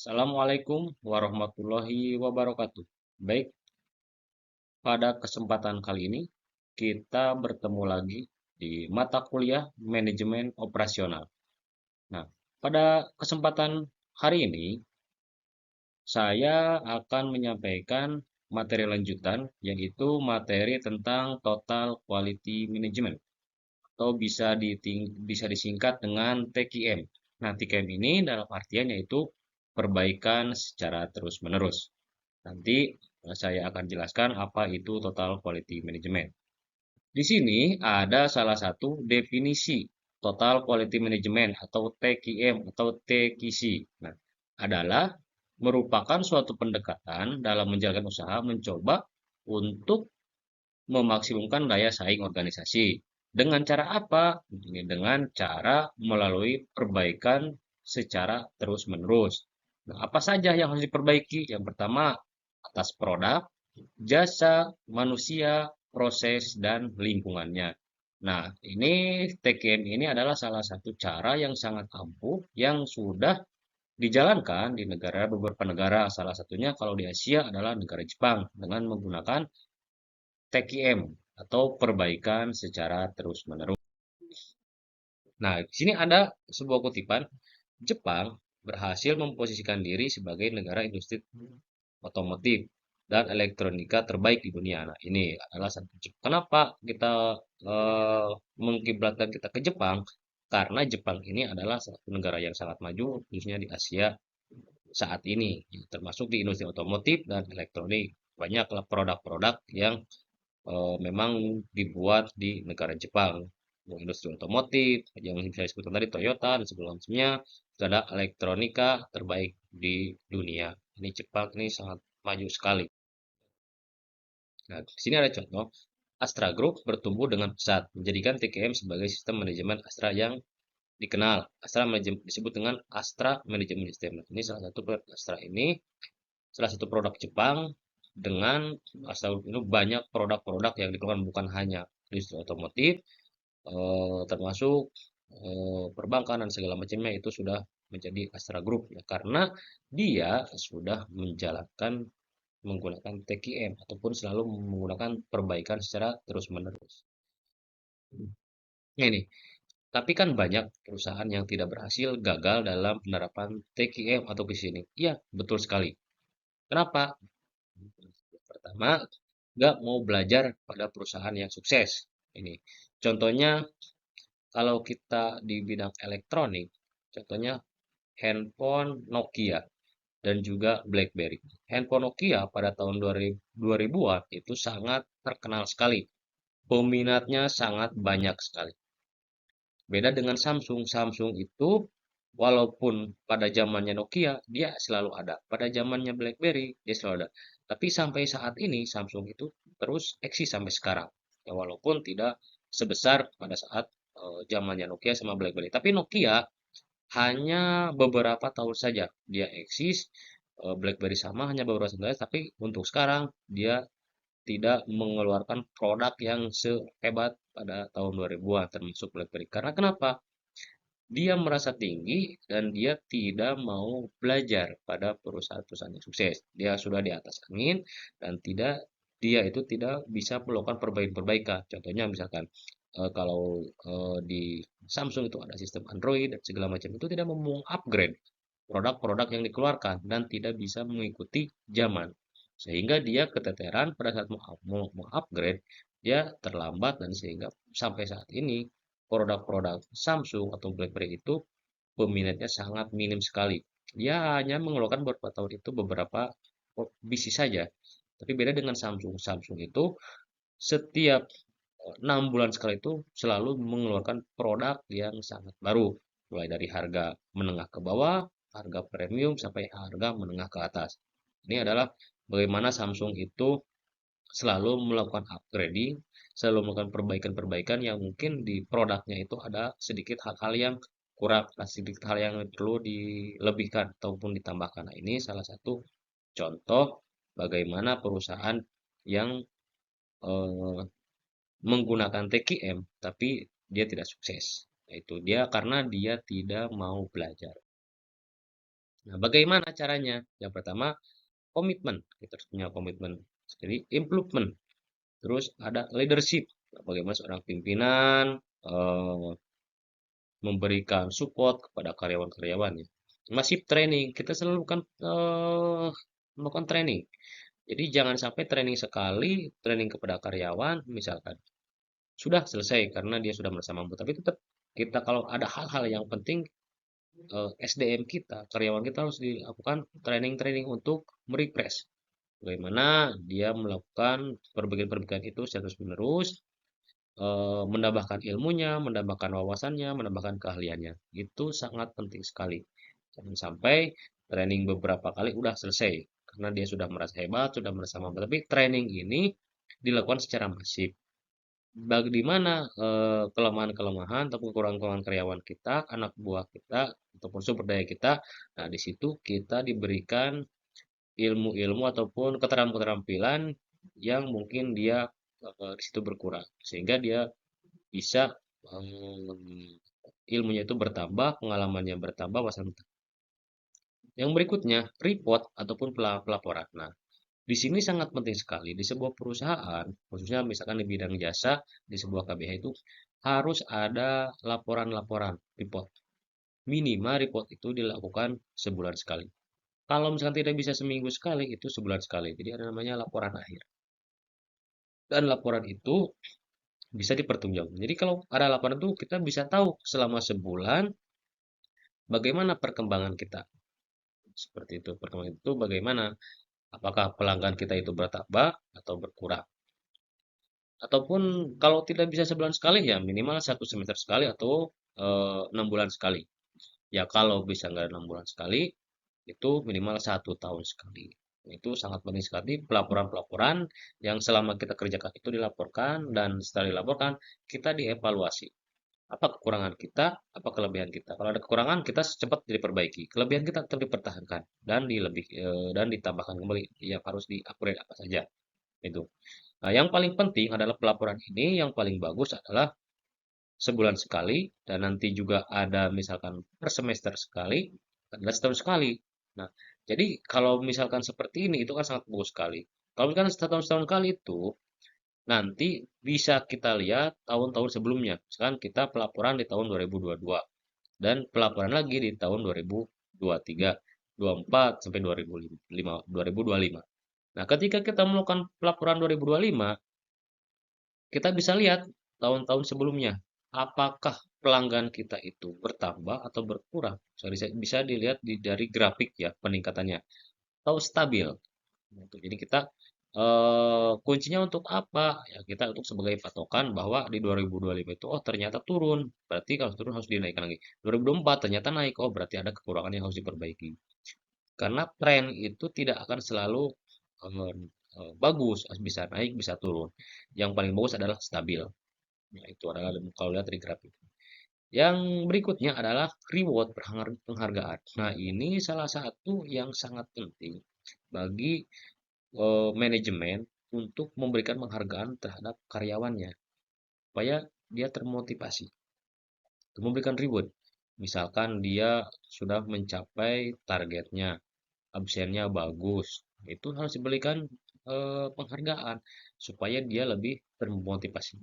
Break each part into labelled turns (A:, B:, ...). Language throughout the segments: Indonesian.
A: Assalamualaikum warahmatullahi wabarakatuh. Baik, pada kesempatan kali ini kita bertemu lagi di mata kuliah Manajemen Operasional. Nah, pada kesempatan hari ini saya akan menyampaikan materi lanjutan yaitu materi tentang Total Quality Management atau bisa disingkat dengan TQM. Nah, TQM ini dalam artian yaitu perbaikan secara terus-menerus. Nanti saya akan jelaskan apa itu Total Quality Management. Di sini ada salah satu definisi Total Quality Management atau TQM atau TQC. Nah, adalah merupakan suatu pendekatan dalam menjalankan usaha mencoba untuk memaksimumkan daya saing organisasi. Dengan cara apa? Dengan cara melalui perbaikan secara terus-menerus. Nah, apa saja yang harus diperbaiki? Yang pertama, atas produk, jasa, manusia, proses, dan lingkungannya. Nah, ini TKM ini adalah salah satu cara yang sangat ampuh yang sudah dijalankan di beberapa negara. Salah satunya kalau di Asia adalah negara Jepang dengan menggunakan TQM atau perbaikan secara terus-menerus. Nah, di sini ada sebuah kutipan, Jepang berhasil memposisikan diri sebagai negara industri otomotif dan elektronika terbaik di dunia. Nah, ini adalah satu. Kenapa kita mengkiblatkan kita ke Jepang? Karena Jepang ini adalah satu negara yang sangat maju, khususnya di Asia saat ini, termasuk di industri otomotif dan elektronik. Banyaklah produk-produk yang memang dibuat di negara Jepang. Industri otomotif, yang saya sebutkan tadi Toyota dan segala macamnya, itu ada elektronika terbaik di dunia. Ini Jepang ini sangat maju sekali. Nah, di sini ada contoh, Astra Group bertumbuh dengan pesat, menjadikan TKM sebagai sistem manajemen Astra yang dikenal. Astra disebut dengan Astra Management System. Nah, ini salah satu produk Astra ini, salah satu produk Jepang dengan Astra Group ini banyak produk-produk yang dikeluarkan bukan hanya industri otomotif, termasuk perbankan dan segala macamnya itu sudah menjadi Astra Group ya karena dia sudah menjalankan menggunakan TQM ataupun selalu menggunakan perbaikan secara terus-menerus. Nah, ini, tapi kan banyak perusahaan yang tidak berhasil gagal dalam penerapan TQM atau ke sini. Iya, betul sekali. Kenapa? Pertama, nggak mau belajar pada perusahaan yang sukses. Ini contohnya kalau kita di bidang elektronik, contohnya handphone Nokia dan juga BlackBerry. Handphone Nokia pada tahun 2000-an itu sangat terkenal sekali. Peminatnya sangat banyak sekali. Beda dengan Samsung. Samsung itu walaupun pada zamannya Nokia dia selalu ada. Pada zamannya BlackBerry dia selalu ada. Tapi sampai saat ini Samsung itu terus eksis sampai sekarang. Ya, walaupun tidak sebesar pada saat zamannya Nokia sama BlackBerry. Tapi Nokia hanya beberapa tahun saja dia eksis. BlackBerry sama hanya beberapa tahun saja. Tapi untuk sekarang dia tidak mengeluarkan produk yang sehebat pada tahun 2000-an termasuk BlackBerry. Karena kenapa? Dia merasa tinggi dan dia tidak mau belajar pada perusahaan-perusahaan yang sukses. Dia sudah di atas angin dan dia itu tidak bisa melakukan perbaikan-perbaikan. Contohnya misalkan kalau di Samsung itu ada sistem Android dan segala macam itu tidak mau upgrade produk-produk yang dikeluarkan dan tidak bisa mengikuti zaman. Sehingga dia keteteran pada saat mau upgrade, dia terlambat dan sehingga sampai saat ini produk-produk Samsung atau BlackBerry itu peminatnya sangat minim sekali. Dia hanya mengeluarkan beberapa tahun itu beberapa bisnis saja. Tapi beda dengan Samsung. Samsung itu setiap 6 bulan sekali itu selalu mengeluarkan produk yang sangat baru. Mulai dari harga menengah ke bawah, harga premium, sampai harga menengah ke atas. Ini adalah bagaimana Samsung itu selalu melakukan upgrading, selalu melakukan perbaikan-perbaikan yang mungkin di produknya itu ada sedikit hal-hal yang kurang, sedikit hal yang perlu dilebihkan ataupun ditambahkan. Nah, ini salah satu contoh bagaimana perusahaan yang eh, menggunakan TQM tapi dia tidak sukses. Nah, itu dia karena dia tidak mau belajar. Nah, bagaimana caranya? Yang pertama, komitmen. Kita harus punya komitmen. Jadi, improvement. Terus ada leadership. Bagaimana seorang pimpinan eh, memberikan support kepada karyawan-karyawannya. Masih training, kita selalu kan melakukan training. Jadi jangan sampai training sekali, training kepada karyawan, misalkan sudah selesai karena dia sudah merasa mampu. Tapi tetap kita kalau ada hal-hal yang penting, SDM kita, karyawan kita harus dilakukan training-training untuk merefresh. Bagaimana dia melakukan perbaikan-perbaikan itu secara terus-menerus, menambahkan ilmunya, menambahkan wawasannya, menambahkan keahliannya. Itu sangat penting sekali. Jangan sampai training beberapa kali udah selesai karena dia sudah merasa hebat, sudah merasa mampu. Tapi training ini dilakukan secara masif. Bagaimana kelemahan-kelemahan atau kekurangan-kekurangan karyawan kita, anak buah kita, ataupun sumber daya kita. Nah, di situ kita diberikan ilmu-ilmu ataupun keterampilan yang mungkin dia di situ berkurang, sehingga dia bisa ilmunya itu bertambah, pengalamannya bertambah, wawasan. Yang berikutnya, report ataupun pelaporan. Nah, di sini sangat penting sekali di sebuah perusahaan, khususnya misalkan di bidang jasa, di sebuah KBH itu harus ada laporan-laporan report. Minimal report itu dilakukan sebulan sekali. Kalau misalkan tidak bisa seminggu sekali, itu sebulan sekali. Jadi ada namanya laporan akhir. Dan laporan itu bisa dipertanggungjawabkan. Jadi kalau ada laporan itu kita bisa tahu selama sebulan bagaimana perkembangan kita. Seperti itu. Perkembangan itu bagaimana? Apakah pelanggan kita itu bertambah atau berkurang? Ataupun kalau tidak bisa sebulan sekali ya minimal 1 semester sekali atau 6 bulan sekali. Ya kalau bisa nggak 6 bulan sekali, itu minimal 1 tahun sekali. Itu sangat penting sekali pelaporan-pelaporan yang selama kita kerjakan itu dilaporkan dan setelah dilaporkan kita dievaluasi. Apa kekurangan kita, apa kelebihan kita. Kalau ada kekurangan kita cepat diperbaiki. Kelebihan kita tetap dipertahankan dan dan ditambahkan kembali yang harus di-upgrade apa saja. Itu. Nah, yang paling penting adalah pelaporan ini yang paling bagus adalah sebulan sekali dan nanti juga ada misalkan per semester sekali, adalah setahun sekali. Nah, jadi kalau misalkan seperti ini itu kan sangat bagus sekali. Kalau misalkan setahun-setahun kali itu nanti bisa kita lihat tahun-tahun sebelumnya. Misalkan kita pelaporan di tahun 2022 dan pelaporan lagi di tahun 2023, 24 sampai 2025. Nah, ketika kita melakukan pelaporan 2025, kita bisa lihat tahun-tahun sebelumnya, apakah pelanggan kita itu bertambah atau berkurang. So, bisa dilihat dari grafik ya peningkatannya, atau stabil. Gitu. Jadi kita kuncinya untuk apa? Ya kita untuk sebagai patokan bahwa di 2025 itu oh ternyata turun. Berarti kalau turun harus dinaikkan lagi. 2024 ternyata naik. Oh berarti ada kekurangan yang harus diperbaiki. Karena tren itu tidak akan selalu eh, bagus, bisa naik, bisa turun. Yang paling bagus adalah stabil. Nah, itu adalah kalau lihat dari grafik. Yang berikutnya adalah reward penghargaan. Nah, ini salah satu yang sangat penting bagi manajemen untuk memberikan penghargaan terhadap karyawannya supaya dia termotivasi untuk memberikan reward. Misalkan dia sudah mencapai targetnya, absennya bagus, itu harus diberikan penghargaan supaya dia lebih termotivasi.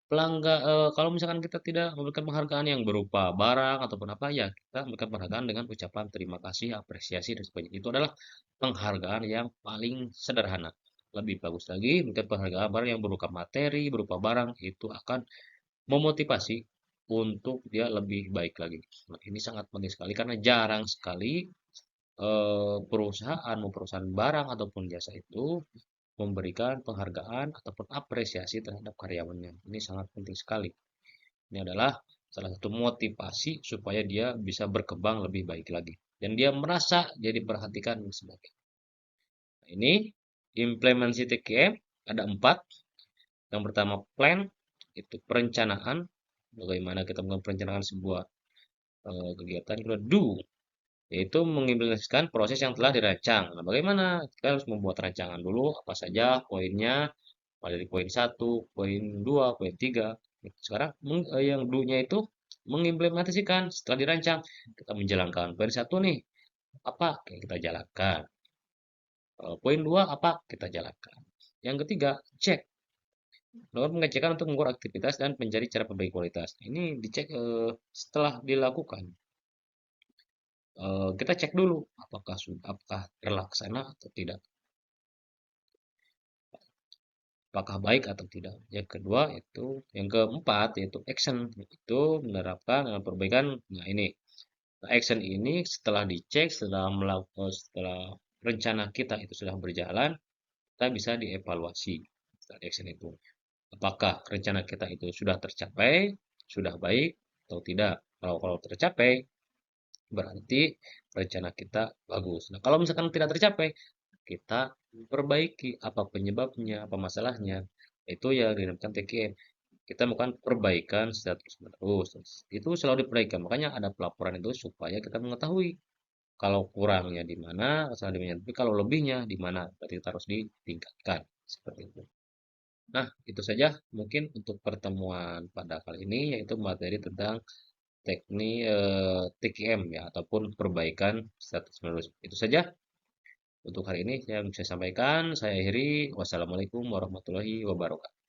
A: Kalau misalkan kita tidak memberikan penghargaan yang berupa barang ataupun apa ya, kita memberikan penghargaan dengan ucapan terima kasih, apresiasi dan sebagainya. Itu adalah penghargaan yang paling sederhana. Lebih bagus lagi, memberikan penghargaan barang yang berupa materi, berupa barang, itu akan memotivasi untuk dia lebih baik lagi. Nah, ini sangat penting sekali karena jarang sekali perusahaan barang ataupun jasa itu memberikan penghargaan ataupun apresiasi terhadap karyawannya. Ini sangat penting sekali. Ini adalah salah satu motivasi supaya dia bisa berkembang lebih baik lagi. Dan dia merasa jadi perhatikan dan sebagainya. Nah, ini implementasi TKM ada 4. Yang pertama plan, itu perencanaan. Bagaimana kita melakukan perencanaan sebuah kegiatan. Kedua do, yaitu mengimplementasikan proses yang telah dirancang. Nah, bagaimana? Kita harus membuat rancangan dulu, apa saja poinnya, mulai dari poin 1, poin 2, poin 3. Sekarang yang do-nya itu mengimplementasikan setelah dirancang. Kita menjalankan poin 1 nih, apa? Kita jalankan. Poin 2 apa? Kita jalankan. Yang ketiga, cek. Melakukan pengecekan untuk mengukur aktivitas dan mencari cara perbaiki kualitas. Ini dicek setelah dilakukan. Kita cek dulu apakah terlaksana atau tidak, apakah baik atau tidak. Yang kedua itu, yang keempat yaitu action, itu menerapkan perbaikan. Nah ini, nah, action ini setelah dicek, setelah rencana kita itu sudah berjalan, kita bisa dievaluasi setelah action itu. Apakah rencana kita itu sudah tercapai, sudah baik atau tidak. Kalau tercapai, berarti rencana kita bagus. Nah, kalau misalkan tidak tercapai, kita perbaiki apa penyebabnya, apa masalahnya. Itu yang dinamakan TKM. Kita melakukan perbaikan secara terus-menerus. Itu selalu diperbaikan. Makanya ada pelaporan itu supaya kita mengetahui kalau kurangnya di mana, kesalahan di mana. Tapi kalau lebihnya di mana, berarti kita harus ditingkatkan. Seperti itu. Nah, itu saja mungkin untuk pertemuan pada kali ini, yaitu materi tentang teknik TKM ya, ataupun perbaikan status menerus. Itu saja untuk hari ini yang bisa sampaikan. Saya akhiri. Wassalamualaikum warahmatullahi wabarakatuh.